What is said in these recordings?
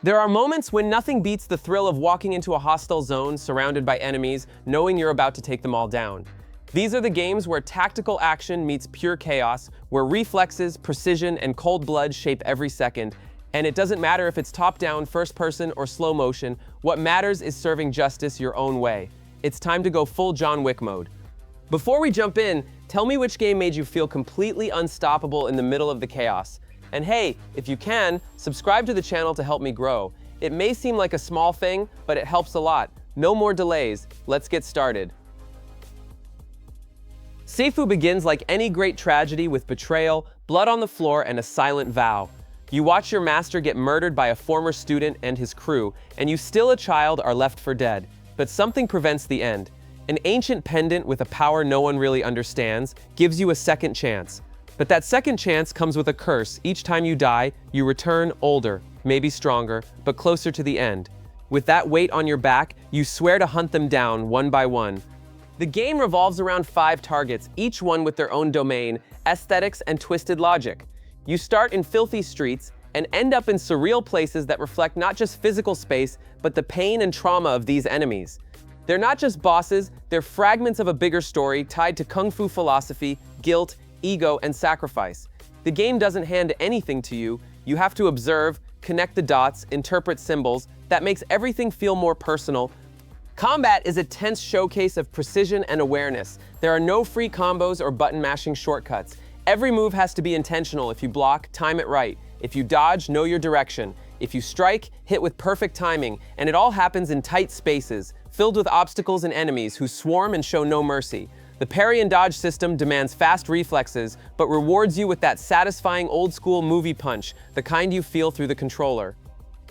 There are moments when nothing beats the thrill of walking into a hostile zone surrounded by enemies, knowing you're about to take them all down. These are the games where tactical action meets pure chaos, where reflexes, precision, and cold blood shape every second. And it doesn't matter if it's top-down, first-person, or slow motion, what matters is serving justice your own way. It's time to go full John Wick mode. Before we jump in, tell me which game made you feel completely unstoppable in the middle of the chaos. And hey, if you can, subscribe to the channel to help me grow. It may seem like a small thing, but it helps a lot. No more delays, let's get started. Sifu begins like any great tragedy with betrayal, blood on the floor, and a silent vow. You watch your master get murdered by a former student and his crew, and you, still a child, are left for dead. But something prevents the end. An ancient pendant with a power no one really understands gives you a second chance. But that second chance comes with a curse. Each time you die, you return older, maybe stronger, but closer to the end. With that weight on your back, you swear to hunt them down one by one. The game revolves around 5 targets, each one with their own domain, aesthetics, and twisted logic. You start in filthy streets and end up in surreal places that reflect not just physical space, but the pain and trauma of these enemies. They're not just bosses, they're fragments of a bigger story tied to kung fu philosophy, guilt, ego, and sacrifice. The game doesn't hand anything to you. You have to observe, connect the dots, interpret symbols. That makes everything feel more personal. Combat is a tense showcase of precision and awareness. There are no free combos or button-mashing shortcuts. Every move has to be intentional. If you block, time it right. If you dodge, know your direction. If you strike, hit with perfect timing. And it all happens in tight spaces, filled with obstacles and enemies who swarm and show no mercy. The parry and dodge system demands fast reflexes, but rewards you with that satisfying old-school movie punch, the kind you feel through the controller.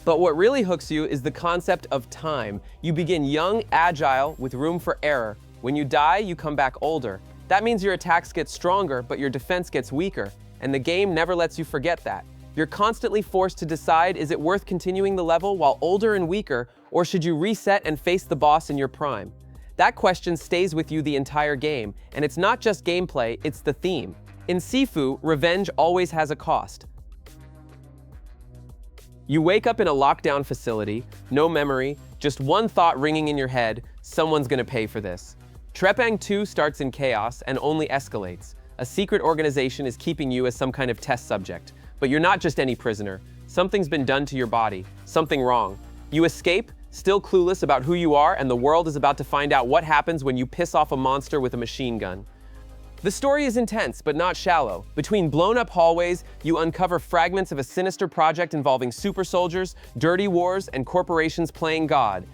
But what really hooks you is the concept of time. You begin young, agile, with room for error. When you die, you come back older. That means your attacks get stronger, but your defense gets weaker. And the game never lets you forget that. You're constantly forced to decide, is it worth continuing the level while older and weaker, or should you reset and face the boss in your prime? That question stays with you the entire game, and it's not just gameplay, it's the theme. In Sifu, revenge always has a cost. You wake up in a lockdown facility, no memory, just one thought ringing in your head: someone's gonna pay for this. Trepang II starts in chaos and only escalates. A secret organization is keeping you as some kind of test subject. But you're not just any prisoner. Something's been done to your body, something wrong. You escape, still clueless about who you are, and the world is about to find out what happens when you piss off a monster with a machine gun. The story is intense, but not shallow. Between blown-up hallways, you uncover fragments of a sinister project involving super soldiers, dirty wars, and corporations playing God.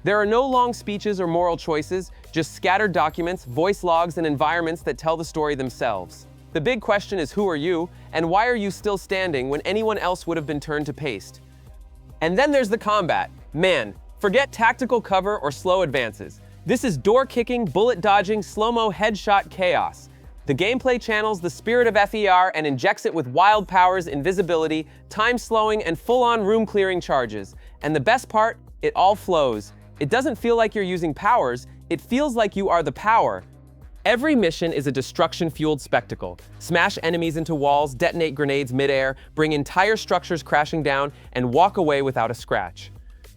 There are no long speeches or moral choices, just scattered documents, voice logs, and environments that tell the story themselves. The big question is, who are you, and why are you still standing when anyone else would have been turned to paste? And then there's the combat. Man, forget tactical cover or slow advances. This is door-kicking, bullet-dodging, slow-mo headshot chaos. The gameplay channels the spirit of FER and injects it with wild powers, invisibility, time-slowing, and full-on room-clearing charges. And the best part, it all flows. It doesn't feel like you're using powers, it feels like you are the power. Every mission is a destruction-fueled spectacle. Smash enemies into walls, detonate grenades mid-air, bring entire structures crashing down, and walk away without a scratch.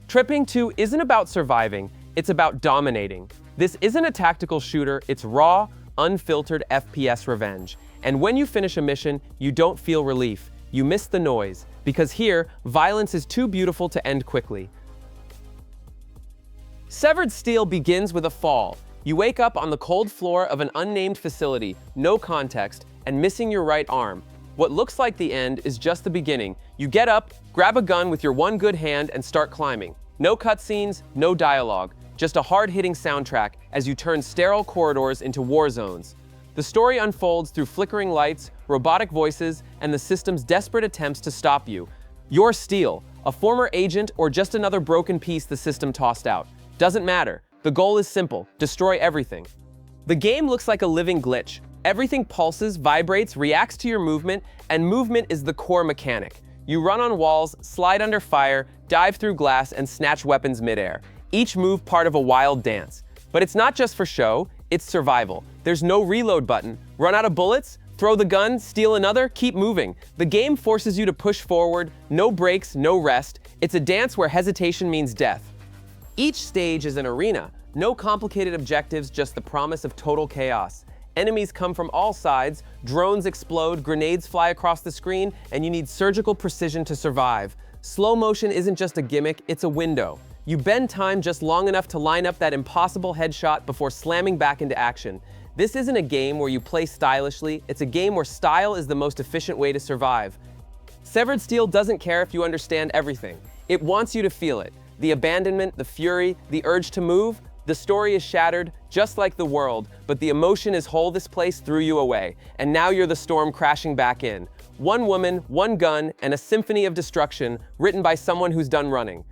Trepang II isn't about surviving, it's about dominating. This isn't a tactical shooter, it's raw, unfiltered FPS revenge. And when you finish a mission, you don't feel relief. You miss the noise, because here, violence is too beautiful to end quickly. Severed Steel begins with a fall. You wake up on the cold floor of an unnamed facility, no context, and missing your right arm. What looks like the end is just the beginning. You get up, grab a gun with your one good hand, and start climbing. No cutscenes, no dialogue, just a hard-hitting soundtrack as you turn sterile corridors into war zones. The story unfolds through flickering lights, robotic voices, and the system's desperate attempts to stop you. You're Steel, a former agent or just another broken piece the system tossed out. Doesn't matter. The goal is simple: destroy everything. The game looks like a living glitch. Everything pulses, vibrates, reacts to your movement, and movement is the core mechanic. You run on walls, slide under fire, dive through glass, and snatch weapons midair. Each move part of a wild dance. But it's not just for show, it's survival. There's no reload button. Run out of bullets? Throw the gun, steal another, keep moving. The game forces you to push forward, no breaks, no rest. It's a dance where hesitation means death. Each stage is an arena. No complicated objectives, just the promise of total chaos. Enemies come from all sides, drones explode, grenades fly across the screen, and you need surgical precision to survive. Slow motion isn't just a gimmick, it's a window. You bend time just long enough to line up that impossible headshot before slamming back into action. This isn't a game where you play stylishly, it's a game where style is the most efficient way to survive. Severed Steel doesn't care if you understand everything. It wants you to feel it. The abandonment, the fury, the urge to move. The story is shattered, just like the world, but the emotion is whole. This place threw you away, and now you're the storm crashing back in. One woman, one gun, and a symphony of destruction written by someone who's done running.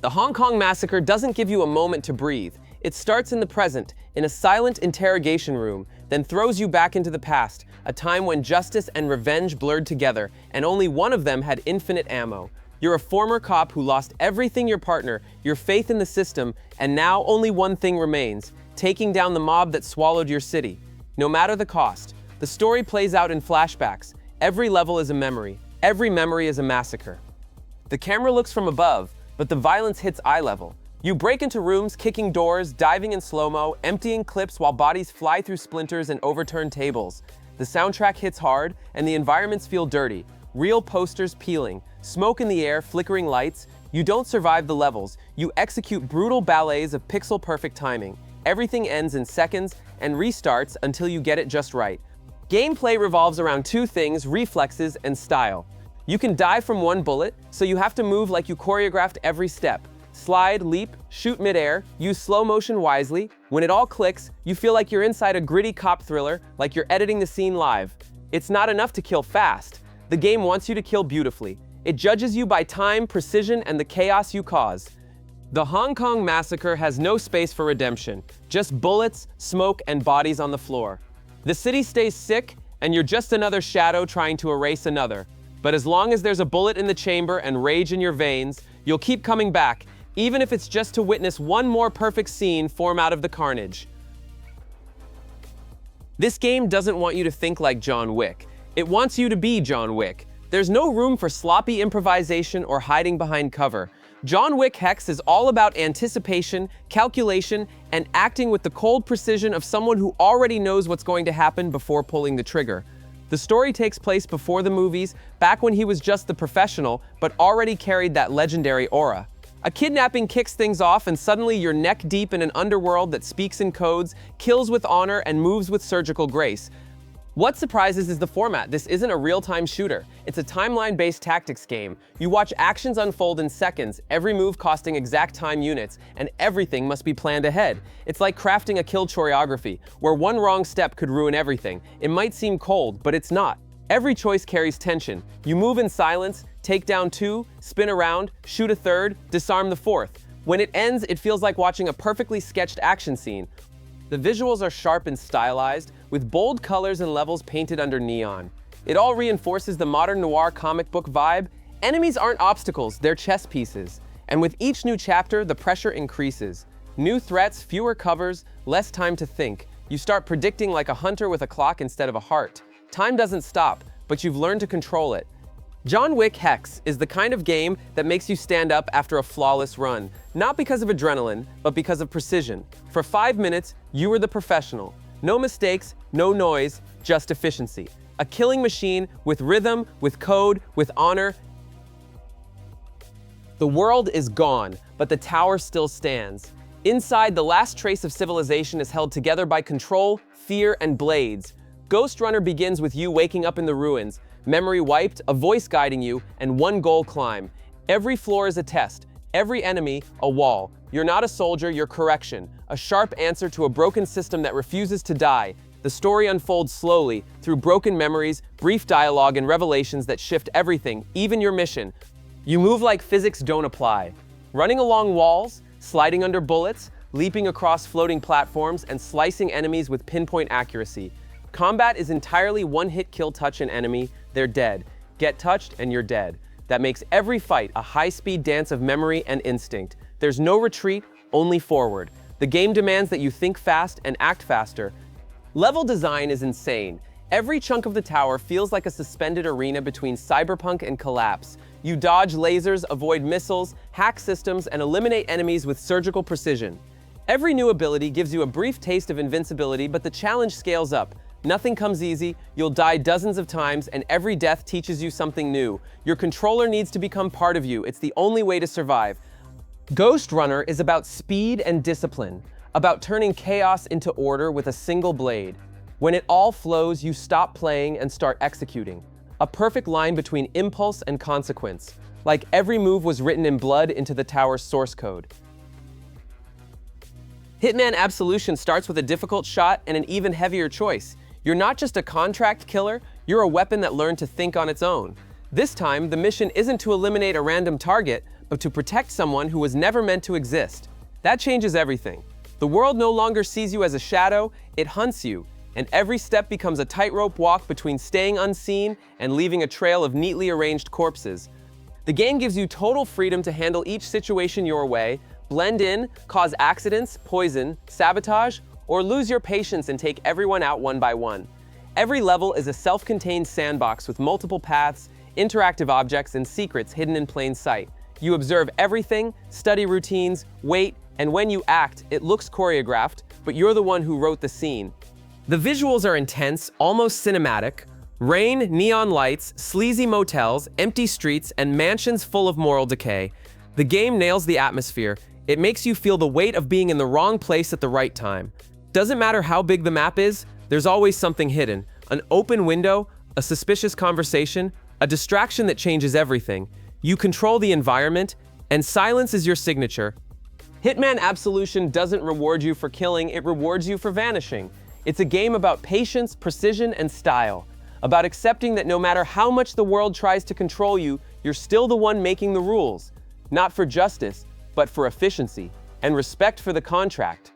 The Hong Kong Massacre doesn't give you a moment to breathe. It starts in the present, in a silent interrogation room, then throws you back into the past, a time when justice and revenge blurred together, and only one of them had infinite ammo. You're a former cop who lost everything: your partner, your faith in the system, and now only one thing remains: taking down the mob that swallowed your city. No matter the cost. The story plays out in flashbacks. Every level is a memory. Every memory is a massacre. The camera looks from above, but the violence hits eye level. You break into rooms, kicking doors, diving in slow-mo, emptying clips while bodies fly through splinters and overturn tables. The soundtrack hits hard, and the environments feel dirty. Real posters peeling, smoke in the air, flickering lights. You don't survive the levels. You execute brutal ballets of pixel-perfect timing. Everything ends in seconds and restarts until you get it just right. Gameplay revolves around two things: reflexes and style. You can die from one bullet, so you have to move like you choreographed every step. Slide, leap, shoot midair, use slow motion wisely. When it all clicks, you feel like you're inside a gritty cop thriller, like you're editing the scene live. It's not enough to kill fast. The game wants you to kill beautifully. It judges you by time, precision, and the chaos you cause. The Hong Kong Massacre has no space for redemption, just bullets, smoke, and bodies on the floor. The city stays sick, and you're just another shadow trying to erase another. But as long as there's a bullet in the chamber and rage in your veins, you'll keep coming back, even if it's just to witness one more perfect scene form out of the carnage. This game doesn't want you to think like John Wick. It wants you to be John Wick. There's no room for sloppy improvisation or hiding behind cover. John Wick Hex is all about anticipation, calculation, and acting with the cold precision of someone who already knows what's going to happen before pulling the trigger. The story takes place before the movies, back when he was just the professional, but already carried that legendary aura. A kidnapping kicks things off, and suddenly you're neck deep in an underworld that speaks in codes, kills with honor, and moves with surgical grace. What surprises is the format. This isn't a real-time shooter. It's a timeline-based tactics game. You watch actions unfold in seconds, every move costing exact time units, and everything must be planned ahead. It's like crafting a kill choreography, where one wrong step could ruin everything. It might seem cold, but it's not. Every choice carries tension. You move in silence, take down two, spin around, shoot a third, disarm the fourth. When it ends, it feels like watching a perfectly sketched action scene. The visuals are sharp and stylized, with bold colors and levels painted under neon. It all reinforces the modern noir comic book vibe. Enemies aren't obstacles, they're chess pieces. And with each new chapter, the pressure increases. New threats, fewer covers, less time to think. You start predicting like a hunter with a clock instead of a heart. Time doesn't stop, but you've learned to control it. John Wick Hex is the kind of game that makes you stand up after a flawless run, not because of adrenaline, but because of precision. For 5 minutes, you were the professional. No mistakes, no noise, just efficiency. A killing machine with rhythm, with code, with honor. The world is gone, but the tower still stands. Inside, the last trace of civilization is held together by control, fear, and blades. Ghostrunner begins with you waking up in the ruins, memory wiped, a voice guiding you, and one goal: climb. Every floor is a test, every enemy a wall. You're not a soldier, you're correction, a sharp answer to a broken system that refuses to die. The story unfolds slowly, through broken memories, brief dialogue, and revelations that shift everything, even your mission. You move like physics don't apply. Running along walls, sliding under bullets, leaping across floating platforms, and slicing enemies with pinpoint accuracy. Combat is entirely one-hit kill. Touch an enemy, they're dead. Get touched and you're dead. That makes every fight a high-speed dance of memory and instinct. There's no retreat, only forward. The game demands that you think fast and act faster. Level design is insane. Every chunk of the tower feels like a suspended arena between cyberpunk and collapse. You dodge lasers, avoid missiles, hack systems, and eliminate enemies with surgical precision. Every new ability gives you a brief taste of invincibility, but the challenge scales up. Nothing comes easy, you'll die dozens of times, and every death teaches you something new. Your controller needs to become part of you. It's the only way to survive. Ghostrunner is about speed and discipline, about turning chaos into order with a single blade. When it all flows, you stop playing and start executing. A perfect line between impulse and consequence, like every move was written in blood into the tower's source code. Hitman Absolution starts with a difficult shot and an even heavier choice. You're not just a contract killer, you're a weapon that learned to think on its own. This time, the mission isn't to eliminate a random target, but to protect someone who was never meant to exist. That changes everything. The world no longer sees you as a shadow, it hunts you. And every step becomes a tightrope walk between staying unseen and leaving a trail of neatly arranged corpses. The game gives you total freedom to handle each situation your way, blend in, cause accidents, poison, sabotage, or lose your patience and take everyone out one by one. Every level is a self-contained sandbox with multiple paths, interactive objects, and secrets hidden in plain sight. You observe everything, study routines, wait, and when you act, it looks choreographed, but you're the one who wrote the scene. The visuals are intense, almost cinematic. Rain, neon lights, sleazy motels, empty streets, and mansions full of moral decay. The game nails the atmosphere. It makes you feel the weight of being in the wrong place at the right time. Doesn't matter how big the map is, there's always something hidden. An open window, a suspicious conversation, a distraction that changes everything. You control the environment, and silence is your signature. Hitman Absolution doesn't reward you for killing, it rewards you for vanishing. It's a game about patience, precision, and style. About accepting that no matter how much the world tries to control you, you're still the one making the rules. Not for justice, but for efficiency and respect for the contract.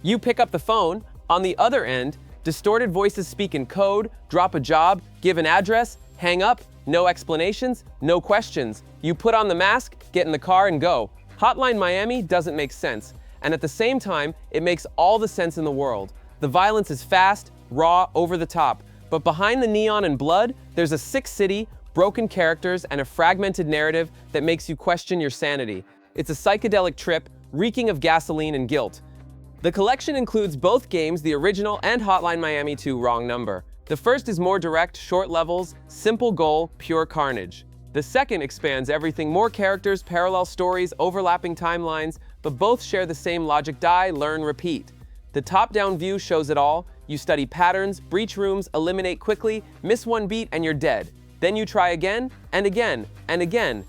You pick up the phone. On the other end, distorted voices speak in code, drop a job, give an address, hang up, no explanations, no questions. You put on the mask, get in the car, and go. Hotline Miami doesn't make sense. And at the same time, it makes all the sense in the world. The violence is fast, raw, over the top. But behind the neon and blood, there's a sick city, broken characters, and a fragmented narrative that makes you question your sanity. It's a psychedelic trip, reeking of gasoline and guilt. The collection includes both games, the original and Hotline Miami 2 Wrong Number. The first is more direct, short levels, simple goal, pure carnage. The second expands everything, more characters, parallel stories, overlapping timelines, but both share the same logic: die, learn, repeat. The top-down view shows it all. You study patterns, breach rooms, eliminate quickly, miss one beat, and you're dead. Then you try again, and again, and again.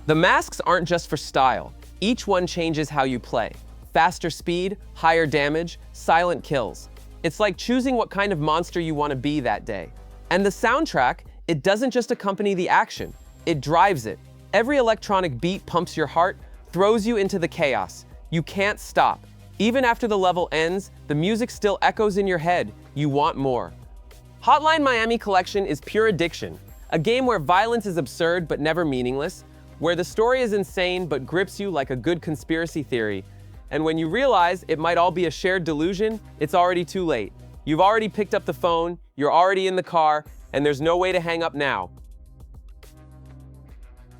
The masks aren't just for style. Each one changes how you play. Faster speed, higher damage, silent kills. It's like choosing what kind of monster you want to be that day. And the soundtrack, it doesn't just accompany the action, it drives it. Every electronic beat pumps your heart, throws you into the chaos. You can't stop. Even after the level ends, the music still echoes in your head. You want more. Hotline Miami Collection is pure addiction. A game where violence is absurd but never meaningless, where the story is insane but grips you like a good conspiracy theory. And when you realize it might all be a shared delusion, it's already too late. You've already picked up the phone, you're already in the car, and there's no way to hang up now.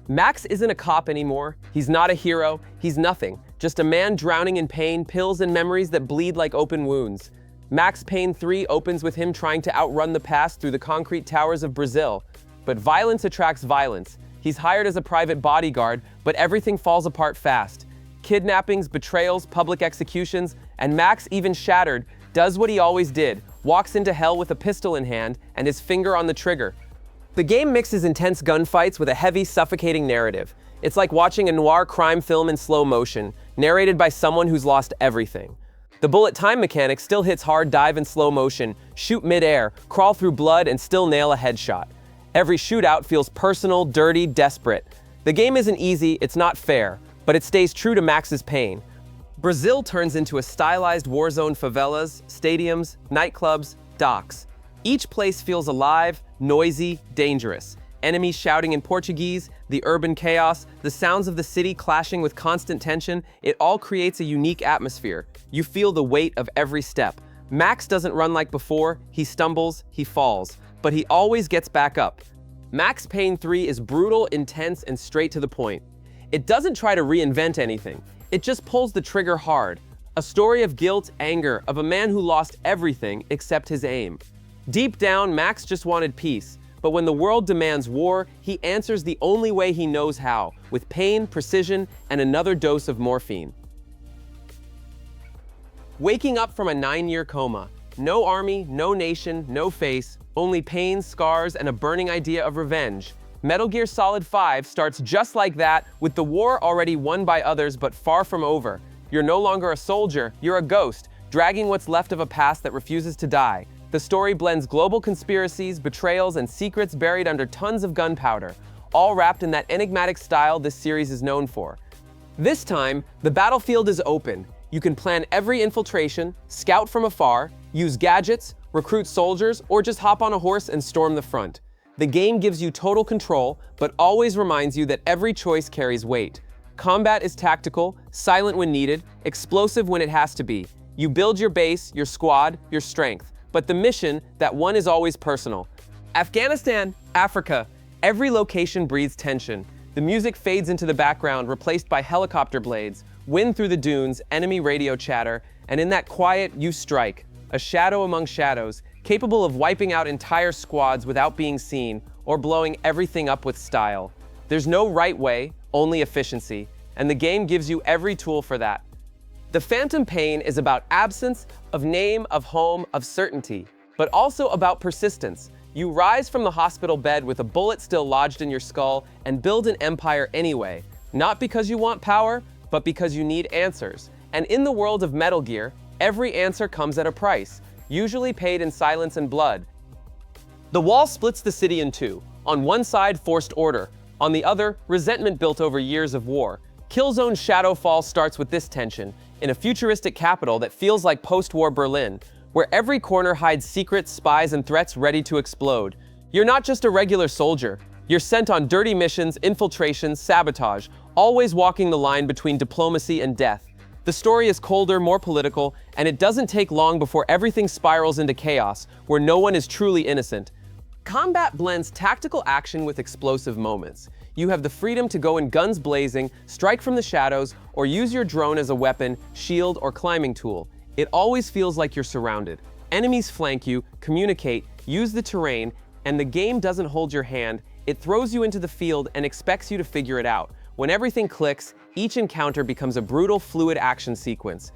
Max isn't a cop anymore. He's not a hero. He's nothing. Just a man drowning in pain, pills, and memories that bleed like open wounds. Max Payne 3 opens with him trying to outrun the past through the concrete towers of Brazil. But violence attracts violence. He's hired as a private bodyguard, but everything falls apart fast. Kidnappings, betrayals, public executions, and Max, even shattered, does what he always did, walks into hell with a pistol in hand and his finger on the trigger. The game mixes intense gunfights with a heavy, suffocating narrative. It's like watching a noir crime film in slow motion, narrated by someone who's lost everything. The bullet time mechanic still hits hard, dive in slow motion, shoot mid-air, crawl through blood, and still nail a headshot. Every shootout feels personal, dirty, desperate. The game isn't easy, it's not fair, but it stays true to Max's pain. Brazil turns into a stylized war zone: favelas, stadiums, nightclubs, docks. Each place feels alive, noisy, dangerous. Enemies shouting in Portuguese, the urban chaos, the sounds of the city clashing with constant tension, it all creates a unique atmosphere. You feel the weight of every step. Max doesn't run like before, he stumbles, he falls, but he always gets back up. Max Payne 3 is brutal, intense, and straight to the point. It doesn't try to reinvent anything, it just pulls the trigger hard. A story of guilt, anger, of a man who lost everything except his aim. Deep down, Max just wanted peace. But when the world demands war, he answers the only way he knows how, with pain, precision, and another dose of morphine. Waking up from a 9-year coma. No army, no nation, no face, only pain, scars, and a burning idea of revenge. Metal Gear Solid 5 starts just like that, with the war already won by others but far from over. You're no longer a soldier, you're a ghost, dragging what's left of a past that refuses to die. The story blends global conspiracies, betrayals, and secrets buried under tons of gunpowder, all wrapped in that enigmatic style this series is known for. This time, the battlefield is open. You can plan every infiltration, scout from afar, use gadgets, recruit soldiers, or just hop on a horse and storm the front. The game gives you total control, but always reminds you that every choice carries weight. Combat is tactical, silent when needed, explosive when it has to be. You build your base, your squad, your strength. But the mission, that one is always personal. Afghanistan, Africa. Every location breathes tension. The music fades into the background, replaced by helicopter blades, wind through the dunes, enemy radio chatter, and in that quiet, you strike. A shadow among shadows, capable of wiping out entire squads without being seen, or blowing everything up with style. There's no right way, only efficiency, and the game gives you every tool for that. The Phantom Pain is about absence of name, of home, of certainty, but also about persistence. You rise from the hospital bed with a bullet still lodged in your skull and build an empire anyway, not because you want power, but because you need answers. And in the world of Metal Gear, every answer comes at a price, usually paid in silence and blood. The wall splits the city in two. On one side, forced order. On the other, resentment built over years of war. Killzone Shadowfall starts with this tension, in a futuristic capital that feels like post-war Berlin, where every corner hides secrets, spies, and threats ready to explode. You're not just a regular soldier. You're sent on dirty missions, infiltrations, sabotage, always walking the line between diplomacy and death. The story is colder, more political, and it doesn't take long before everything spirals into chaos, where no one is truly innocent. Combat blends tactical action with explosive moments. You have the freedom to go in guns blazing, strike from the shadows, or use your drone as a weapon, shield, or climbing tool. It always feels like you're surrounded. Enemies flank you, communicate, use the terrain, and the game doesn't hold your hand. It throws you into the field and expects you to figure it out. When everything clicks, each encounter becomes a brutal, fluid action sequence.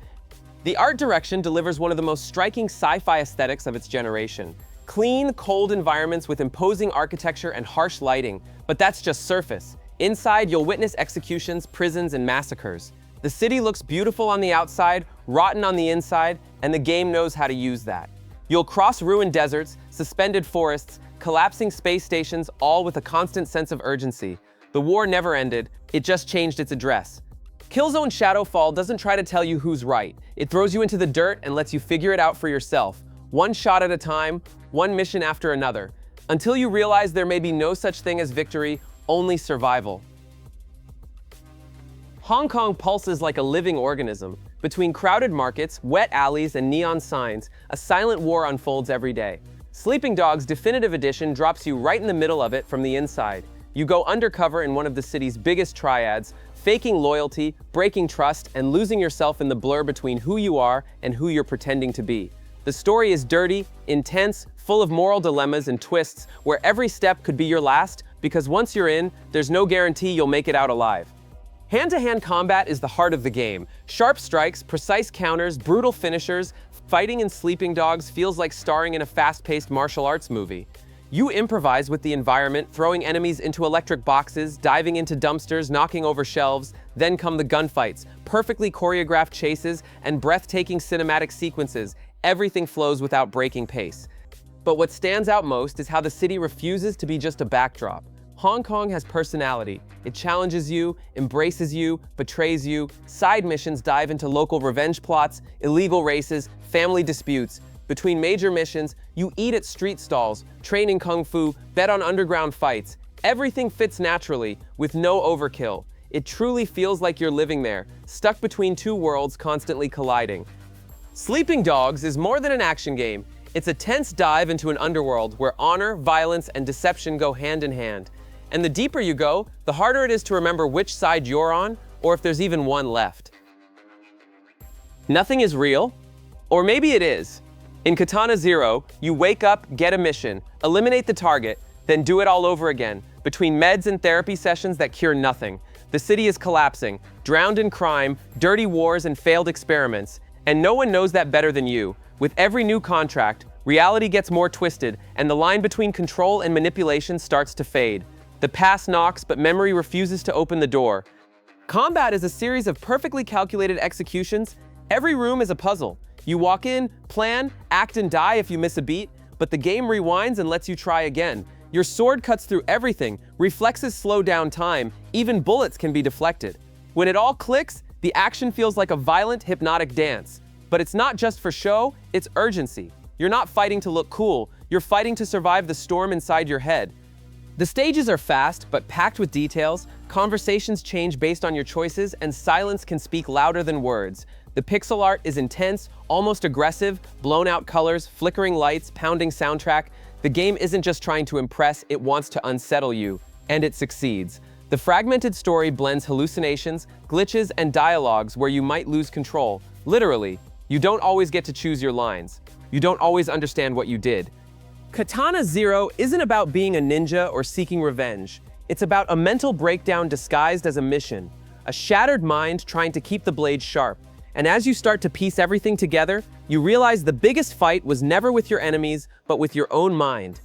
The art direction delivers one of the most striking sci-fi aesthetics of its generation. Clean, cold environments with imposing architecture and harsh lighting, but that's just surface. Inside, you'll witness executions, prisons, and massacres. The city looks beautiful on the outside, rotten on the inside, and the game knows how to use that. You'll cross ruined deserts, suspended forests, collapsing space stations, all with a constant sense of urgency. The war never ended, it just changed its address. Killzone Shadowfall doesn't try to tell you who's right. It throws you into the dirt and lets you figure it out for yourself. One shot at a time, one mission after another, until you realize there may be no such thing as victory, only survival. Hong Kong pulses like a living organism. Between crowded markets, wet alleys, and neon signs, a silent war unfolds every day. Sleeping Dogs Definitive Edition drops you right in the middle of it from the inside. You go undercover in one of the city's biggest triads, faking loyalty, breaking trust, and losing yourself in the blur between who you are and who you're pretending to be. The story is dirty, intense, full of moral dilemmas and twists where every step could be your last, because once you're in, there's no guarantee you'll make it out alive. Hand-to-hand combat is the heart of the game. Sharp strikes, precise counters, brutal finishers. Fighting in Sleeping Dogs feels like starring in a fast-paced martial arts movie. You improvise with the environment, throwing enemies into electric boxes, diving into dumpsters, knocking over shelves. Then come the gunfights, perfectly choreographed chases, and breathtaking cinematic sequences. Everything flows without breaking pace. But what stands out most is how the city refuses to be just a backdrop. Hong Kong has personality. It challenges you, embraces you, betrays you. Side missions dive into local revenge plots, illegal races, family disputes. Between major missions, you eat at street stalls, train in kung fu, bet on underground fights. Everything fits naturally, with no overkill. It truly feels like you're living there, stuck between two worlds constantly colliding. Sleeping Dogs is more than an action game. It's a tense dive into an underworld where honor, violence, and deception go hand in hand. And the deeper you go, the harder it is to remember which side you're on, or if there's even one left. Nothing is real? Or maybe it is. In Katana ZERO, you wake up, get a mission, eliminate the target, then do it all over again, between meds and therapy sessions that cure nothing. The city is collapsing, drowned in crime, dirty wars, and failed experiments, and no one knows that better than you. With every new contract, reality gets more twisted, and the line between control and manipulation starts to fade. The past knocks, but memory refuses to open the door. Combat is a series of perfectly calculated executions. Every room is a puzzle. You walk in, plan, act, and die if you miss a beat, but the game rewinds and lets you try again. Your sword cuts through everything, reflexes slow down time, even bullets can be deflected. When it all clicks, the action feels like a violent, hypnotic dance. But it's not just for show, it's urgency. You're not fighting to look cool, you're fighting to survive the storm inside your head. The stages are fast, but packed with details, conversations change based on your choices, and silence can speak louder than words. The pixel art is intense, almost aggressive, blown-out colors, flickering lights, pounding soundtrack. The game isn't just trying to impress, it wants to unsettle you, and it succeeds. The fragmented story blends hallucinations, glitches, and dialogues where you might lose control. Literally, you don't always get to choose your lines. You don't always understand what you did. Katana ZERO isn't about being a ninja or seeking revenge. It's about a mental breakdown disguised as a mission, a shattered mind trying to keep the blade sharp. And as you start to piece everything together, you realize the biggest fight was never with your enemies, but with your own mind.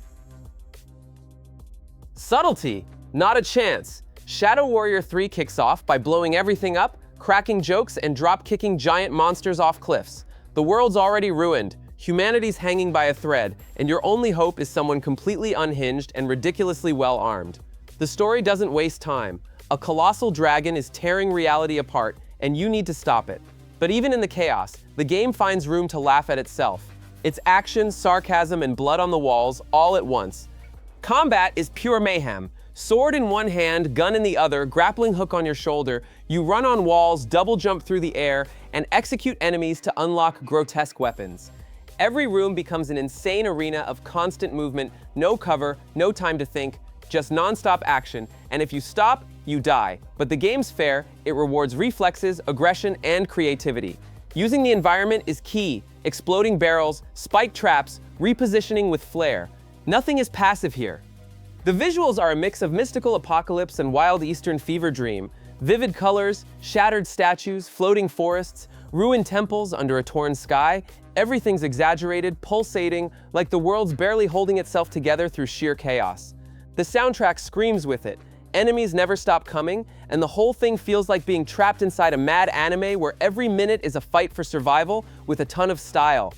Subtlety, not a chance. Shadow Warrior 3 kicks off by blowing everything up, cracking jokes, and drop-kicking giant monsters off cliffs. The world's already ruined. Humanity's hanging by a thread, and your only hope is someone completely unhinged and ridiculously well-armed. The story doesn't waste time. A colossal dragon is tearing reality apart, and you need to stop it. But even in the chaos, the game finds room to laugh at itself. It's action, sarcasm, and blood on the walls all at once. Combat is pure mayhem. Sword in one hand, gun in the other, grappling hook on your shoulder, you run on walls, double jump through the air, and execute enemies to unlock grotesque weapons. Every room becomes an insane arena of constant movement, no cover, no time to think, just non-stop action, and if you stop, you die. But the game's fair, it rewards reflexes, aggression, and creativity. Using the environment is key. Exploding barrels, spiked traps, repositioning with flair. Nothing is passive here. The visuals are a mix of mystical apocalypse and wild Eastern fever dream. Vivid colors, shattered statues, floating forests, ruined temples under a torn sky. Everything's exaggerated, pulsating, like the world's barely holding itself together through sheer chaos. The soundtrack screams with it. Enemies never stop coming, and the whole thing feels like being trapped inside a mad anime where every minute is a fight for survival with a ton of style.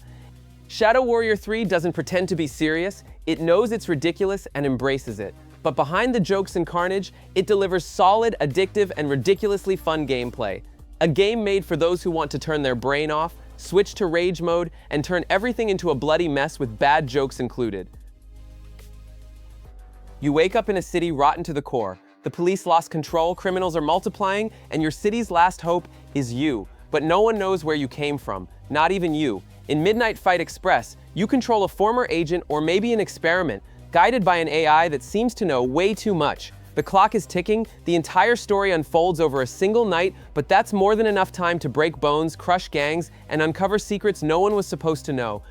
Shadow Warrior 3 doesn't pretend to be serious, it knows it's ridiculous and embraces it. But behind the jokes and carnage, it delivers solid, addictive, and ridiculously fun gameplay. A game made for those who want to turn their brain off, switch to rage mode, and turn everything into a bloody mess with bad jokes included. You wake up in a city rotten to the core. The police lost control, criminals are multiplying, and your city's last hope is you. But no one knows where you came from, not even you. In Midnight Fight Express, you control a former agent or maybe an experiment, guided by an AI that seems to know way too much. The clock is ticking, the entire story unfolds over a single night, but that's more than enough time to break bones, crush gangs, and uncover secrets no one was supposed to know.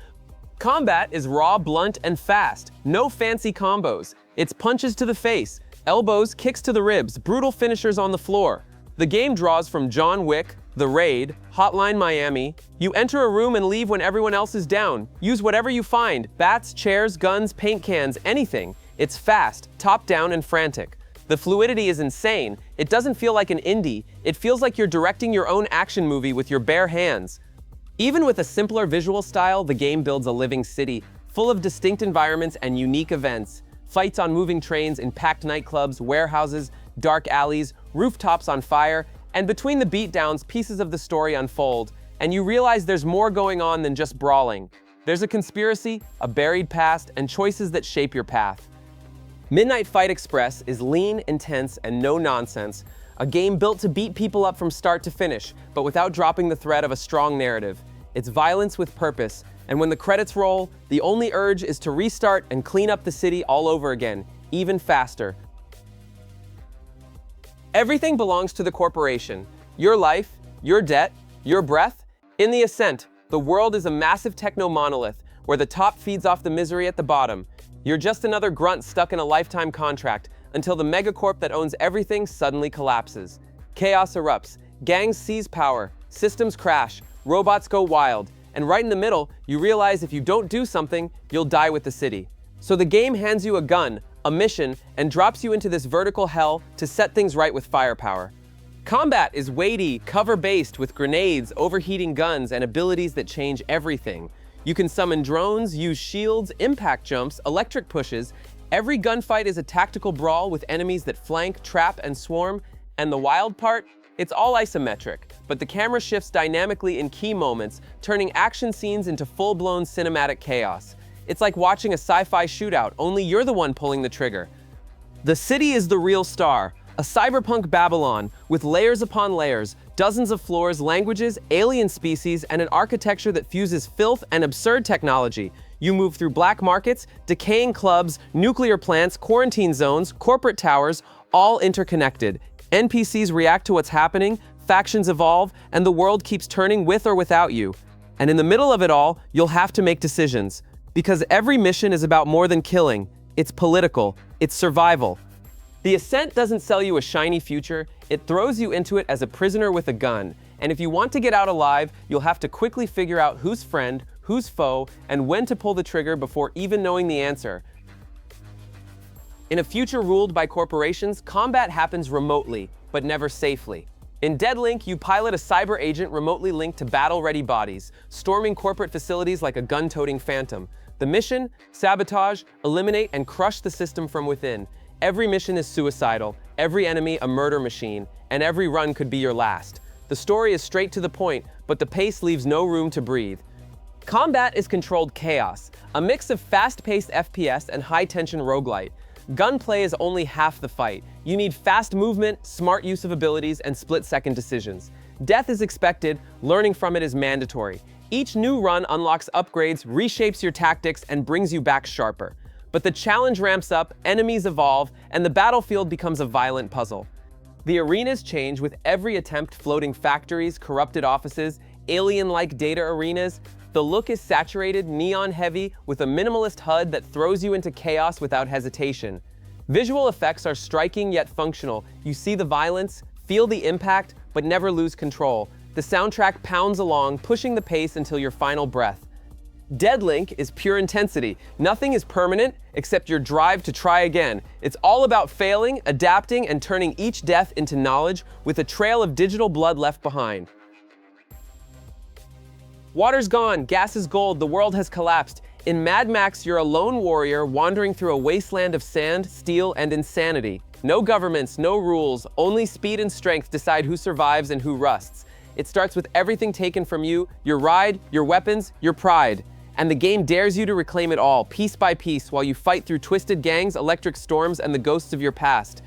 Combat is raw, blunt, and fast. No fancy combos. It's punches to the face, elbows, kicks to the ribs, brutal finishers on the floor. The game draws from John Wick, The Raid, Hotline Miami. You enter a room and leave when everyone else is down. Use whatever you find, bats, chairs, guns, paint cans, anything. It's fast, top-down, and frantic. The fluidity is insane. It doesn't feel like an indie. It feels like you're directing your own action movie with your bare hands. Even with a simpler visual style, the game builds a living city, full of distinct environments and unique events. Fights on moving trains in packed nightclubs, warehouses, dark alleys, rooftops on fire, and between the beatdowns, pieces of the story unfold, and you realize there's more going on than just brawling. There's a conspiracy, a buried past, and choices that shape your path. Midnight Fight Express is lean, intense, and no nonsense, a game built to beat people up from start to finish, but without dropping the thread of a strong narrative. It's violence with purpose, and when the credits roll, the only urge is to restart and clean up the city all over again, even faster. Everything belongs to the corporation. Your life, your debt, your breath. In the Ascent, the world is a massive techno-monolith where the top feeds off the misery at the bottom. You're just another grunt stuck in a lifetime contract until the megacorp that owns everything suddenly collapses. Chaos erupts, gangs seize power, systems crash, robots go wild, and right in the middle, you realize if you don't do something, you'll die with the city. So the game hands you a gun, a mission, and drops you into this vertical hell to set things right with firepower. Combat is weighty, cover-based with grenades, overheating guns, and abilities that change everything. You can summon drones, use shields, impact jumps, electric pushes. Every gunfight is a tactical brawl with enemies that flank, trap, and swarm. And the wild part? It's all isometric, but the camera shifts dynamically in key moments, turning action scenes into full-blown cinematic chaos. It's like watching a sci-fi shootout, only you're the one pulling the trigger. The city is the real star, a cyberpunk Babylon with layers upon layers, dozens of floors, languages, alien species, and an architecture that fuses filth and absurd technology. You move through black markets, decaying clubs, nuclear plants, quarantine zones, corporate towers, all interconnected. NPCs react to what's happening, factions evolve, and the world keeps turning with or without you. And in the middle of it all, you'll have to make decisions. Because every mission is about more than killing. It's political. It's survival. The Ascent doesn't sell you a shiny future, it throws you into it as a prisoner with a gun. And if you want to get out alive, you'll have to quickly figure out who's friend, who's foe, and when to pull the trigger before even knowing the answer. In a future ruled by corporations, combat happens remotely, but never safely. In Deadlink, you pilot a cyber agent remotely linked to battle-ready bodies, storming corporate facilities like a gun-toting phantom. The mission? Sabotage, eliminate, and crush the system from within. Every mission is suicidal, every enemy a murder machine, and every run could be your last. The story is straight to the point, but the pace leaves no room to breathe. Combat is controlled chaos, a mix of fast-paced FPS and high-tension roguelite. Gunplay is only half the fight. You need fast movement, smart use of abilities, and split-second decisions. Death is expected, learning from it is mandatory. Each new run unlocks upgrades, reshapes your tactics, and brings you back sharper. But the challenge ramps up, enemies evolve, and the battlefield becomes a violent puzzle. The arenas change with every attempt, floating factories, corrupted offices, alien-like data arenas. The look is saturated, neon-heavy, with a minimalist HUD that throws you into chaos without hesitation. Visual effects are striking yet functional. You see the violence, feel the impact, but never lose control. The soundtrack pounds along, pushing the pace until your final breath. Deadlink is pure intensity. Nothing is permanent except your drive to try again. It's all about failing, adapting, and turning each death into knowledge with a trail of digital blood left behind. Water's gone, gas is gold, the world has collapsed. In Mad Max, you're a lone warrior wandering through a wasteland of sand, steel, and insanity. No governments, no rules, only speed and strength decide who survives and who rusts. It starts with everything taken from you, your ride, your weapons, your pride. And the game dares you to reclaim it all, piece by piece, while you fight through twisted gangs, electric storms, and the ghosts of your past.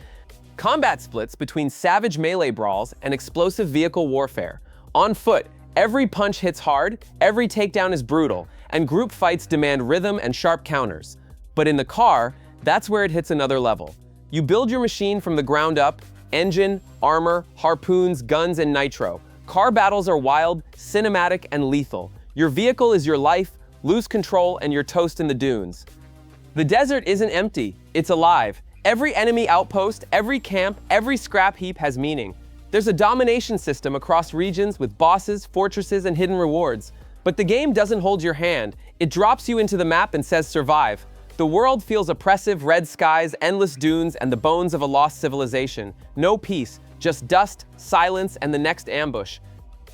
Combat splits between savage melee brawls and explosive vehicle warfare. On foot, every punch hits hard, every takedown is brutal, and group fights demand rhythm and sharp counters. But in the car, that's where it hits another level. You build your machine from the ground up, engine, armor, harpoons, guns, and nitro. Car battles are wild, cinematic, and lethal. Your vehicle is your life. Lose control and you're toast in the dunes. The desert isn't empty, it's alive. Every enemy outpost, every camp, every scrap heap has meaning. There's a domination system across regions with bosses, fortresses, and hidden rewards. But the game doesn't hold your hand. It drops you into the map and says survive. The world feels oppressive, red skies, endless dunes, and the bones of a lost civilization. No peace, just dust, silence, and the next ambush.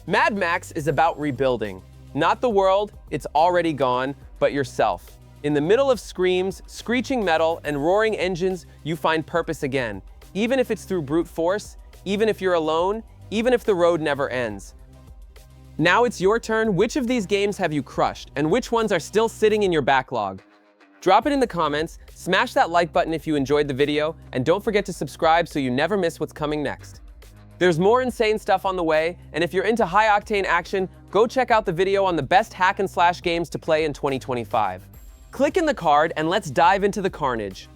Mad Max is about rebuilding. Not the world, it's already gone, but yourself. In the middle of screams, screeching metal, and roaring engines, you find purpose again. Even if it's through brute force, even if you're alone, even if the road never ends. Now it's your turn. Which of these games have you crushed, and which ones are still sitting in your backlog? Drop it in the comments. Smash that like button if you enjoyed the video, and don't forget to subscribe so you never miss what's coming next. There's more insane stuff on the way, and if you're into high-octane action, go check out the video on the best hack-and-slash games to play in 2025. Click in the card and let's dive into the carnage.